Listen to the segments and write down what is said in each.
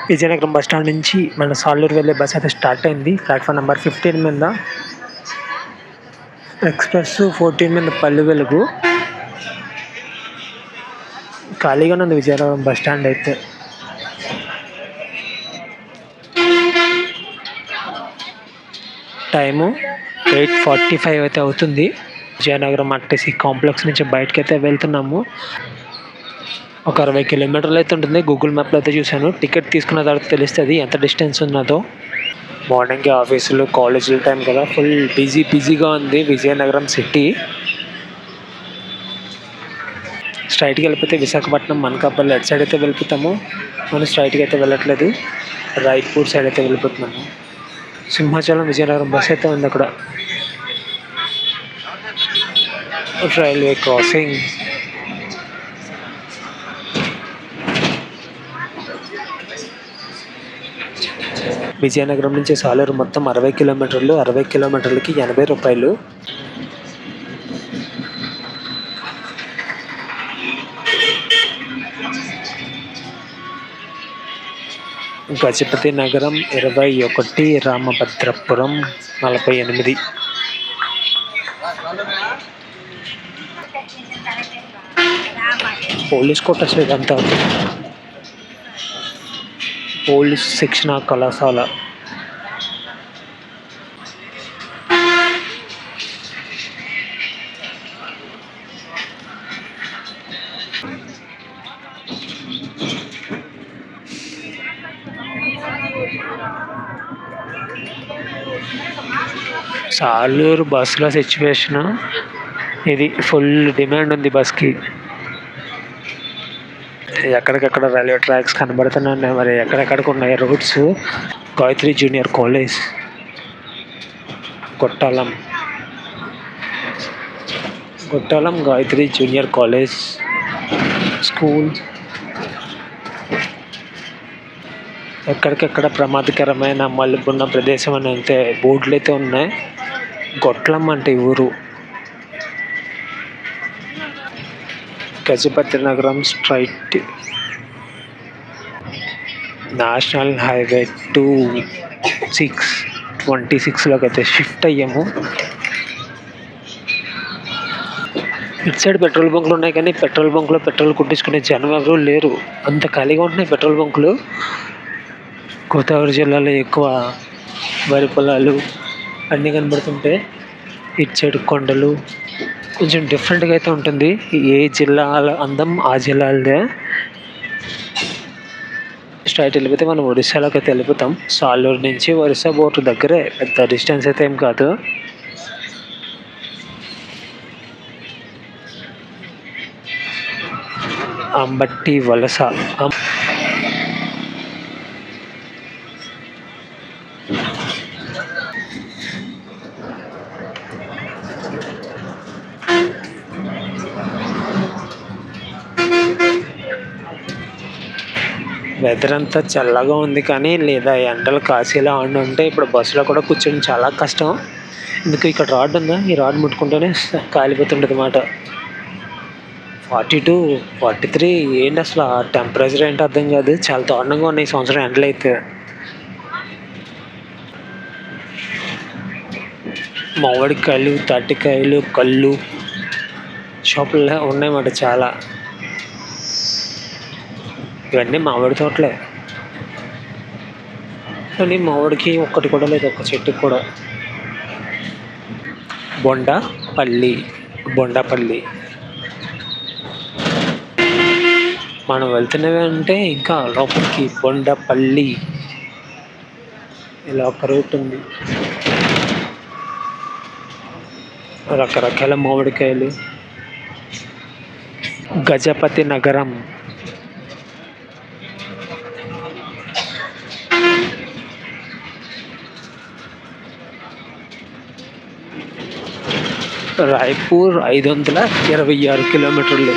Vizianagaram bus stand నుంచి మన సాలూరు వెళ్ళే బస్ అయితే స్టార్ట్ అయింది. ప్లాట్ఫామ్ నెంబర్ 15 మీద ఎక్స్ప్రెస్ 14 మీద పల్లె వెలుగు. ఖాళీగానే ఉంది విజయనగరం బస్ స్టాండ్ అయితే. టైము 8:45 అయితే అవుతుంది. విజయనగరం ఆర్టీసీ కాంప్లెక్స్ నుంచి బయటకు అయితే వెళ్తున్నాము. ఒక 60 కిలోమీటర్లు అయితే ఉంటుంది. గూగుల్ మ్యాప్లో అయితే చూశాను. టికెట్ తీసుకున్న తర్వాత తెలుస్తుంది ఎంత డిస్టెన్స్ ఉన్నదో. మార్నింగ్ ఆఫీసులు కాలేజీల టైం కదా, ఫుల్ బిజీగా ఉంది విజయనగరం సిటీ. స్ట్రైట్కి వెళ్ళిపోతే విశాఖపట్నం మనకాపల్లి అటు సైడ్ అయితే వెళ్ళిపోతాము. మనం స్ట్రైట్కి అయితే వెళ్ళట్లేదు, రాయపూర్ సైడ్ అయితే వెళ్ళిపోతున్నాము. సింహాచలం విజయనగరం బస్ అయితే ఉంది అక్కడ. Railway crossing. విజయనగరం నుంచి సాలూరు మొత్తం 60 కిలోమీటర్లు. 60 కిలోమీటర్లకి 80 రూపాయలు. గజపతి నగరం 21, రామభద్రపురం 48. పోలీస్ కోటర్స్ ఇదంతా. పోలీస్ శిక్షణ కళాశాల. సాలూరు బస్సులో సిచ్యువేషన్ ఇది. ఫుల్ డిమాండ్ ఉంది బస్కి. ఎక్కడికక్కడ రైల్వే ట్రాక్స్ కనబడుతున్నాయి. మరి ఎక్కడెక్కడికి ఉన్నాయి roads. Gayatri junior college, Kottalam Gayatri junior college school. ఎక్కడికెక్కడ ప్రమాదకరమైన మలుపున్న ప్రదేశం అని అయితే బోర్డులు అయితే ఉన్నాయి. గొట్లం అంటే ఊరు. గజపతి నగరం స్ట్రైట్. నేషనల్ హైవే 26లోకి అయితే షిఫ్ట్ అయ్యాము. ఇటు సైడ్ పెట్రోల్ బంకులు ఉన్నాయి, కానీ పెట్రోల్ బంకులో పెట్రోల్ కొట్టించుకునే జనం ఎవరు లేరు. అంత ఖాళీగా ఉంటున్నాయి పెట్రోల్ బంకులు. గోదావరి జిల్లాలో ఎక్కువ వరి పొలాలు అన్నీ కనబడుతుంటే, ఇటు సైడ్ కొండలు. కొంచెం డిఫరెంట్గా అయితే ఉంటుంది. ఏ జిల్లాల అందం ఆ జిల్లాలదే. స్ట్రైట్ వెళ్ళిపోతే మనం ఒడిశాలోకి అయితే వెళ్ళిపోతాం. సాలూరు నుంచి ఒరిస్సా బోర్డర్ దగ్గరే, పెద్ద డిస్టెన్స్ అయితే ఏం కాదు. అంబట్టి వలస. వెదర్ అంతా చల్లగా ఉంది, కానీ లేదా ఎండలు కాసేలా ఉంటే ఇప్పుడు బస్సులో కూడా కూర్చొని చాలా కష్టం. ఎందుకు ఇక్కడ రాడ్ ఉందా, ఈ రాడ్ ముట్టుకుంటేనే కాలిపోతుంటుంది అన్నమాట. 42, 43 ఏంటి అసలు ఆ టెంపరేచర్ ఏంటి అర్థం కాదు. చాలా దారుణంగా ఉన్నాయి ఈ సంవత్సరం ఎండలు అయితే. మామిడికాయలు, తాటికాయలు, కళ్ళు షాపుల్లో ఉన్నాయన్నమాట చాలా. ఇవన్నీ మామిడి తోటలే, కానీ మామిడికి ఒక్కటి కూడా లేదు, ఒక్క చెట్టుకి కూడా. బొండాపల్లి. మనం వెళ్తున్నవి అంటే ఇంకా లోపలికి బొండపల్లి. ఇలా ఒక రూట్ ఉంది. రకరకాల మామిడికాయలు. గజపతి నగరం. రాయపూర్ 526 కిలోమీటర్లు.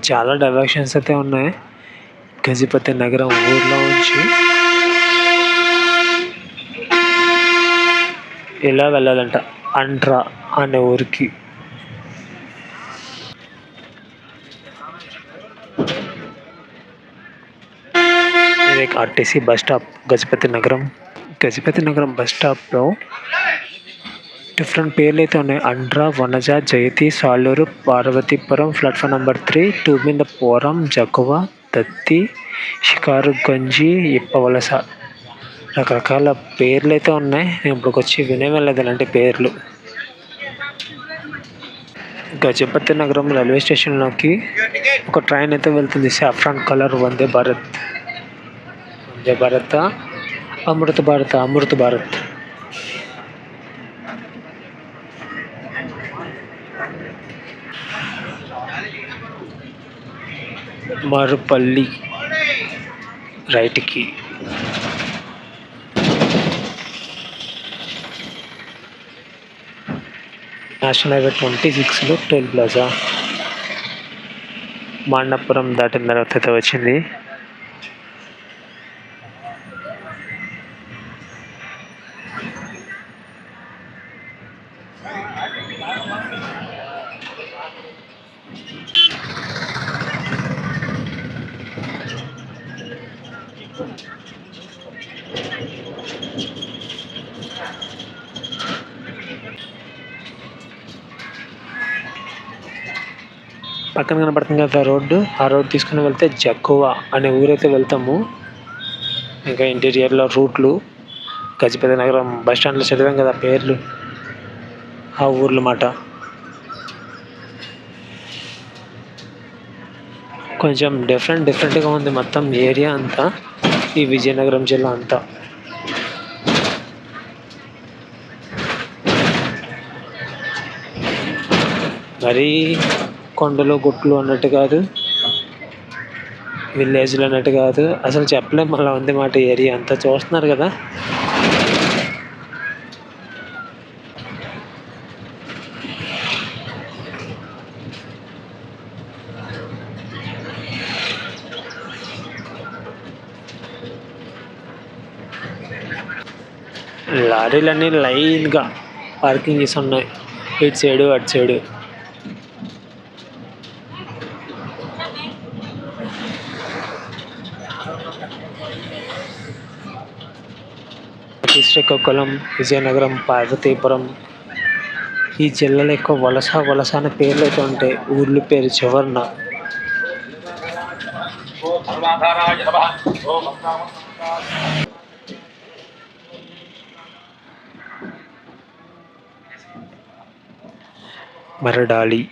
చాలా డైవర్షన్స్ అయితే ఉన్నాయి గజపతి నగరం ఊర్లో నుంచి. ఇలా వెళ్ళాలంట అంట్రా అనే ఊరికి. ఇది ఆర్టీసీ బస్ స్టాప్ గజపతి నగరం బస్ స్టాప్లో డిఫరెంట్ పేర్లు అయితే ఉన్నాయి. అండ్రా, వనజ, జయతి, సాలూరు, పార్వతీపురం, ప్లాట్ఫామ్ నెంబర్ 3, టూమిందపురం, జకువ, దత్తి, షికారు గంజి, ఇప్పవలస. రకరకాల పేర్లు అయితే ఉన్నాయి. నేను ఇప్పటికి వచ్చి వినే వెళ్ళలేదు అలాంటి పేర్లు. గజపతి నగరం రైల్వే స్టేషన్లోకి ఒక ట్రైన్ అయితే వెళ్తుంది. Saffron colour Vande Bharat Amrit Bharat. మరుపల్లి రైట్కి. నేషనల్ హైవే 26లో టోల్ ప్లాజా. మాండాపురం దాటిన తర్వాత అయితే వచ్చింది. పక్కన కనపడుతుంది కదా రోడ్డు, ఆ రోడ్ తీసుకుని వెళ్తే జక్కువ అనే ఊరైతే వెళ్తాము. ఇంకా ఇంటీరియర్లో రూట్లు గజపతి నగరం బస్ స్టాండ్లో చదివాం కదా పేర్లు, ఆ ఊర్ల మాట. కొంచెం డిఫరెంట్గా ఉంది మొత్తం ఏరియా అంతా, ఈ విజయనగరం జిల్లా అంతా. మరీ కొండలు గుట్లు అన్నట్టు కాదు, విలేజ్లు అన్నట్టు కాదు, అసలు చెప్పలేం అలా ఉంది మాట ఏరియా అంతా. చూస్తున్నారు కదా. లారీలన్నీ లైన్గా పార్కింగ్ చేసి ఉన్నాయి, ఇటు సైడు అటు సైడు. శ్రీకాకుళం, విజయనగరం, పార్వతీపురం ఈ జిల్లాలో ఎక్కువ వలస అనే పేర్లు అయితే ఉంటాయి ఊర్ల పేరు చివరన. మరడాలి.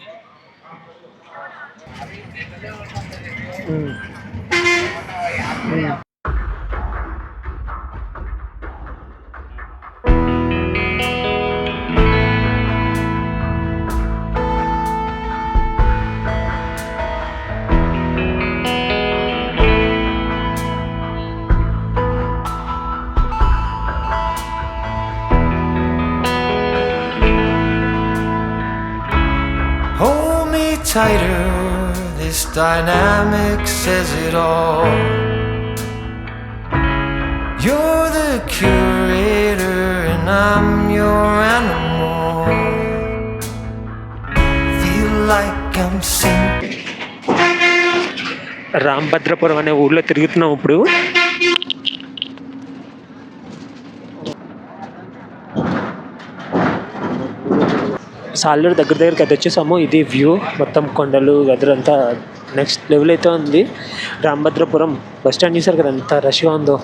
Tighter, this dynamic says it all. You're the curator and I'm your animal. Feel like I'm singing. Rambhadrapuram అనే ఊర్లో తిరుగుతున్నాం ఇప్పుడు. సాలూరు దగ్గరికి అయితే వచ్చేసాము. ఇది వ్యూ, మొత్తం కొండలు గదులంతా నెక్స్ట్ లెవెల్ అయితే ఉంది. రాంభద్రపురం బస్ స్టాండ్ చూసారు కదా ఎంత రష్గా ఉందో.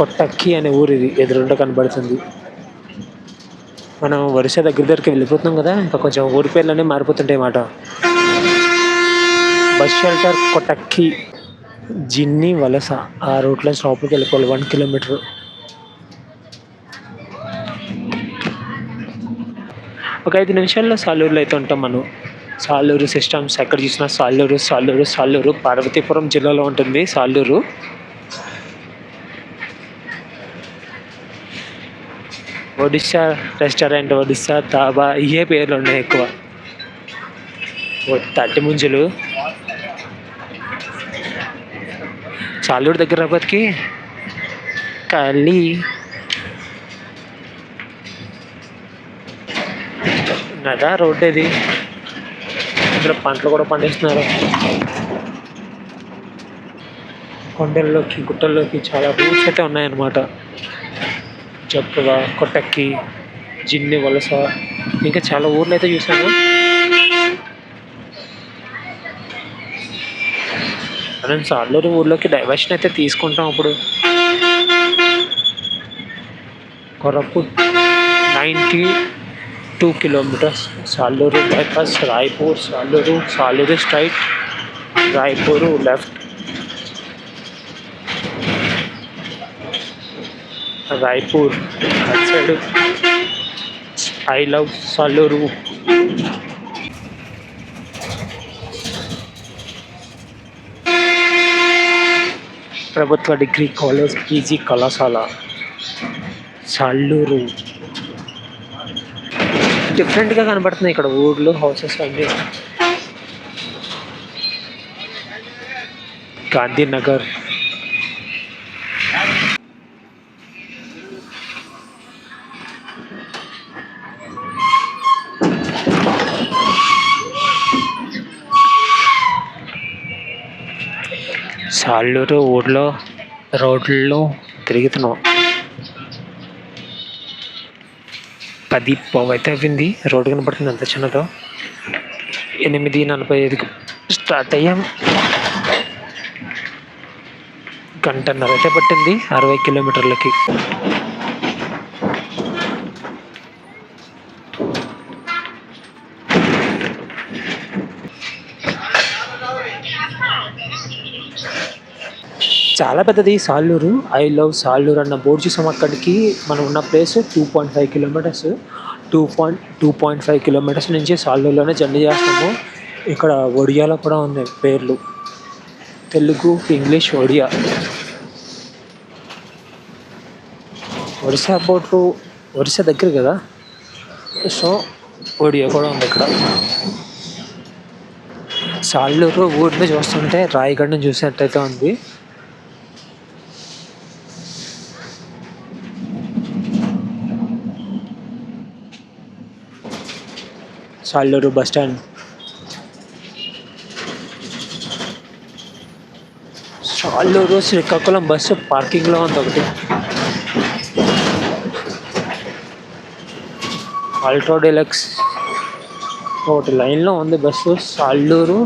కొట్టక్కి అనే ఊరు ఇది ఎదురుండా కనబడుతుంది. మనం వరుస దగ్గరికి వెళ్ళిపోతున్నాం కదా, ఇంకా కొంచెం ఊరి పేర్లనే మారిపోతుంటాయి అన్నమాట. బస్ షెల్టర్ కొట్టక్కి, జిన్ని వలస ఆ రూట్లో లోపలికి వెళ్ళిపోవాలి 1 కిలోమీటర్. ఒక 5 నిమిషాల్లో సాలూరులో అయితే ఉంటాం మనం. సాలూరు సిస్టమ్స్ ఎక్కడ చూసినా సాలూరు పార్వతీపురం జిల్లాలో ఉంటుంది సాలూరు. ఒడిస్సా రెస్టారెంట్, ఒడిస్సా తాబా ఇవే పేర్లు ఉన్నాయి ఎక్కువ. తాటి ముంజలు సాలూరు దగ్గర రాబోతుకి ఖాళీ నదా రోడ్ ఇది. ఇక్కడ పంటలు కూడా పండిస్తున్నారు. కొండల్లోకి గుట్టల్లోకి చాలా రూట్స్ అయితే ఉన్నాయన్నమాట. జప్పువ, కొట్టక్కి, జిన్ని వలస, ఇంకా చాలా ఊర్లు అయితే చూసాను. మనం సాలూరు ఊర్లోకి డైవర్షన్ అయితే తీసుకుంటాం. అప్పుడు కొరపుట్ 92 kilometres, Saluru bypass, Raipur, Saluru straight, Raipur left, Raipur అటు సైడ్. I love Saluru. ప్రభుత్వ డిగ్రీ కాలేజ్, పీజీ కళాశాల, సాలూరు. డిఫరెంట్గా కనబడుతున్నాయి ఇక్కడ ఊర్లు, హౌసెస్ అన్నీ. గాంధీనగర్, సాలూరు ఊర్లో రోడ్లలో తిరుగుతున్నాం. 10:15 అయితే అయింది. రోడ్డు కనపడుతుంది ఎంత చిన్నదో. 8:45కి స్టార్ట్ అయ్యాం. గంటన్నర అయితే పట్టింది 60 కిలోమీటర్లకి. చాలా పెద్దది సాలూరు. ఐ లవ్ సాలూరు అన్న బోర్డు చూసాం. అక్కడికి మనం ఉన్న ప్లేస్ 2.5 కిలోమీటర్స్. 2.5 కిలోమీటర్స్ నుంచి సాలూరులోనే జర్నీ చేస్తాము. ఇక్కడ ఒడియాలో కూడా ఉన్నాయి పేర్లు, తెలుగు, ఇంగ్లీష్, ఒడియా. ఒడిశా దగ్గర కదా, సో ఒడియా కూడా ఉంది ఇక్కడ. సాలూరు ఊరిని చూస్తుంటే రాయగఢ్ని చూసినట్టయితే ఉంది. Saluru bus stand. Saluru Srikakulam bus పార్కింగ్లో ఉంది ఒకటి. అల్ట్రా డీలక్స్ ఒకటి లైన్లో ఉంది బస్సు. సాలూరు